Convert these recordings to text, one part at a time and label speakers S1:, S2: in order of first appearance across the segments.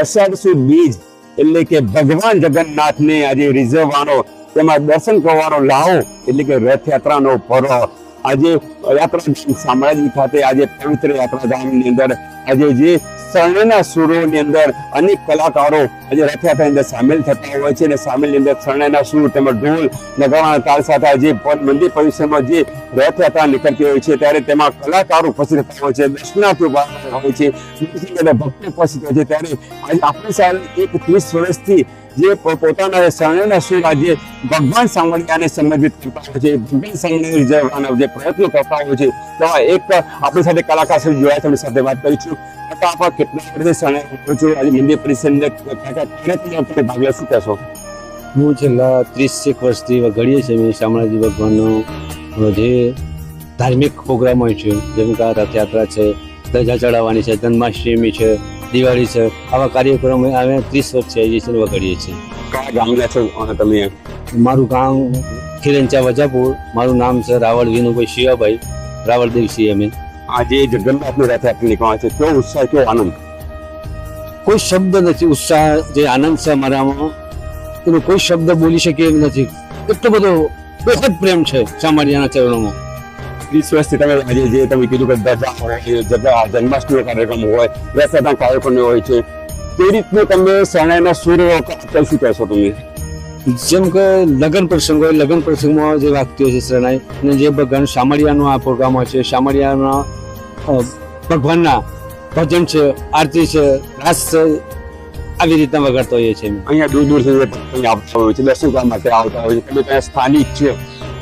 S1: અષાઢ સુદ બીજ એટલે કે ભગવાન જગન્નાથને આજે રીઝવવાનો, તેમાં દર્શન કરવાનો લાવો એટલે કે રથયાત્રાનો પર્વ આજે યાત્રાધામ શામળાજી ખાતે આજે પવિત્ર યાત્રાધામની અંદર આજે જે શરણના સુરોની અંદર અનેક કલાકારો આજે રથયાત્રાની અંદર સામેલ થતા હોય છે અને સામેલની અંદર શરણના સુર તેમજ ઢોલ નગારાના તાલ સાથે આજે મંદિર પરિસરમાં જે રથયાત્રા નીકળતી હોય છે ત્યારે તેમાં કલાકારો ઉપસ્થિત થતા હોય છે, દર્શનાર્થીઓ હોય છે, ભક્તો ઉપસ્થિત હોય છે. ત્યારે આજે આપણી સાથે એક 30 વર્ષથી જે પોતાના શરણના સુર આજે ભગવાન સામળિયાને સમર્પિત કરતા હોય છે, ભગવાન સામળિયાને રીઝવવાના જે પ્રયત્નો કરતા હોય છે, તો એક આપણી સાથે કલાકાર સાથે જોડાયા તેમની સાથે વાત કરીશું. આપ કેટલા વર્ષે શરણાઈ છો? આજે મંદિર પરિસરની અંદર ભાગ લે, શું કહેશો?
S2: હું છેલ્લા 30 વર્ષથી ઘડીએ છે મેં શામળાજી ભગવાનનો જે ધાર્મિક પ્રોગ્રામ હોય છે, જેમ કે રથયાત્રા છે, ધજા ચડાવવાની છે, જન્માષ્ટમી છે, દિવાળી છે, આવા કાર્યક્રમો અમે 30 વર્ષથી આવીએ છીએ વગાડીએ છીએ.
S1: કયા ગામના છો તમે?
S2: મારું ગામ ખીરંચા વજાપુર. મારું નામ છે રાવળ વિનુભાઈ શિવાભાઈ, રાવળદેવસિંહ. અમે
S1: આજે જગન્નાથની રથયાત્રા નીકળવા છે, કેવો ઉત્સાહ, કેવો આનંદ?
S2: કોઈ શબ્દ નથી. ઉત્સાહ જે આનંદ છે અમારામાં એનો કોઈ શબ્દ બોલી શકે એમ નથી. એટલો બધો બેહદ પ્રેમ છે શામળિયાના ચરણોમાં.
S1: 30 વર્ષથી તમે આજે જે તમે કીધું કે ધજા હોય, જન્માષ્ટમી કાર્યક્રમ હોય, રથયાત્રા કાર્યક્રમ હોય છે, તે રીતનું તમે શરણાઈના સુર શું કહેશો તમે?
S2: જેમ કે લગ્ન પ્રસંગ હોય, લગ્ન પ્રસંગમાં જે વાગતી હોય છે શરણાઈ, અને જે ભગવાન શામળિયાનો આ પ્રોગ્રામ હોય છે, શામળિયાના ભગવાનના ભજન છે, આરતી છે, રાસ છે, આવી રીતના વગાડતા હોઈએ છીએ.
S1: અહીંયા દૂર દૂરથી આવતા હોય છે, દર્શન કરવા માટે આવતા હોય છે, તમે ત્યાં સ્થાનિક છે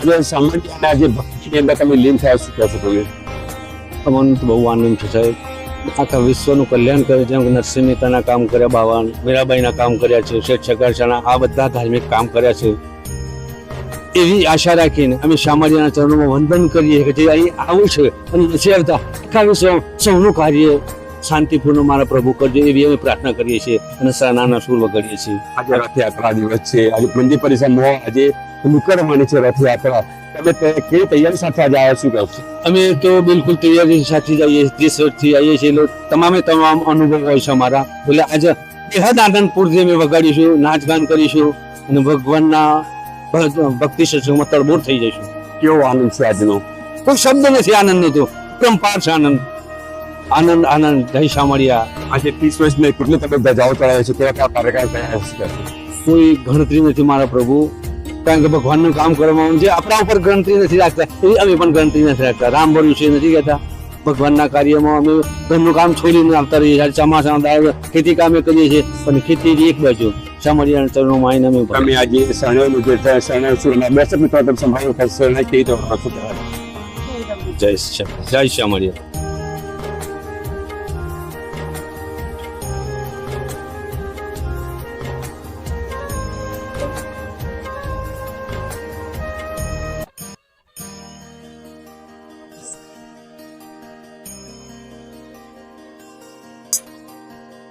S1: એટલે શામળિયાના જે ભક્તિની અંદર તમે લીન થયા, શું કહેશો તમે?
S2: અમને તો બહુ આનંદ છે સાહેબ. આખા વિશ્વનું કલ્યાણ કરે, જેમ કે નરસિંહ મહેતાના કામ કર્યા, બાવા મીરાબાઈના કામ કર્યા છે, શેઠ શકારશાના, આ બધા ધાર્મિક કામ કર્યા છે. એવી આશા રાખીને અમે શામળિયાના ચરણોમાં વંદન કરીએ કે જે અહીં આવું છે અને નથી આવતા, આખા વિશ્વ સૌનું કાર્ય શાંતિપૂર્ણ મારા પ્રભુ કરજો એવી અમે પ્રાર્થના કરીએ છીએ અને શરણાના સુર વગાડીએ છીએ.
S1: આજે રથયાત્રા દિવસ છે, આજે મંદિર પરિસરમાં આજે નીકળવાની છે રથયાત્રા. તમે કેવી તૈયારી સાથે આજે આવ્યા, શું કહેશો?
S2: અમે તો બિલકુલ તૈયારી સાથે જ આવીએ, 30 વર્ષથી આવીએ છીએ. તમામ અનુભવ હોય છે અમારા. એટલે આજે બેહદ આનંદપૂર્વથી અમે વગાડીશું, નાચ ગાન કરીશું અને ભગવાનના ભક્તિ સત્સંગમાં તડબોળ થઈ જઈશું.
S1: કેવો આનંદ છે આજનો?
S2: કોઈ શબ્દ નથી આનંદનો, તો પરંપાર છે આનંદ. આનંદ આનંદ. જય શામળિયા.
S1: આજે 30 વર્ષની કેટલી તમે ધજાઓ ચડાવે છે, કેવા કેવા કાર્યક્રમ કર્યા છે?
S2: કોઈ ગણતરી નથી મારા પ્રભુ, કારણ કે ભગવાનનું કામ કરવામાં જે આપણા ઉપર ગણતરી નથી રાખતા એવી અમે પણ ગણતરી નથી રાખતા. રામ ભરોસે નથી કહેતા. ભગવાનના કાર્યમાં અમે ઘરનું કામ છોડીને આવતા રહીએ છીએ. ચોમાસાના ખેતી કામે કરીએ છીએ, પણ ખેતી એક બાજુ શામળિયાના ચરણોમાં આવીને અમે
S1: તમે આજે શરણાઈનું જે શરણાઈ સુરના દર્શક મિત્રો તમે સંભાળ્યું શરણાઈ કેવી તો
S2: જય શામળિયા.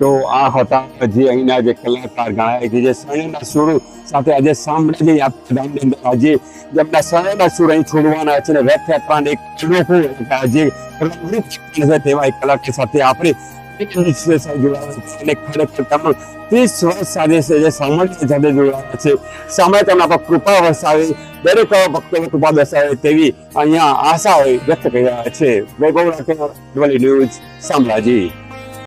S1: તો આ હતા જે અહીંના જે કલાકાર ગણાય કે જે શરણાઈના સુર સાથે આજે શામળાજી યાત્રાધામની અંદર આજે જેમના શરણાઈના સુર અહીં છોડવાના છે અને રથયાત્રાને એક અનોખો આજે તેવા એક કલાકાર સાથે આપણે ખરેખર 30 વર્ષ સાથે જે શામળાજી સાથે જોડાયા છે. શામળાજી તેમના પર કૃપા વરસાવે, દરેક ભક્તોને કૃપા દર્શાવે તેવી અહીંયા આશા વ્યક્ત કરી રહ્યા છે. વૈભવ ન્યૂઝ શામળાજી.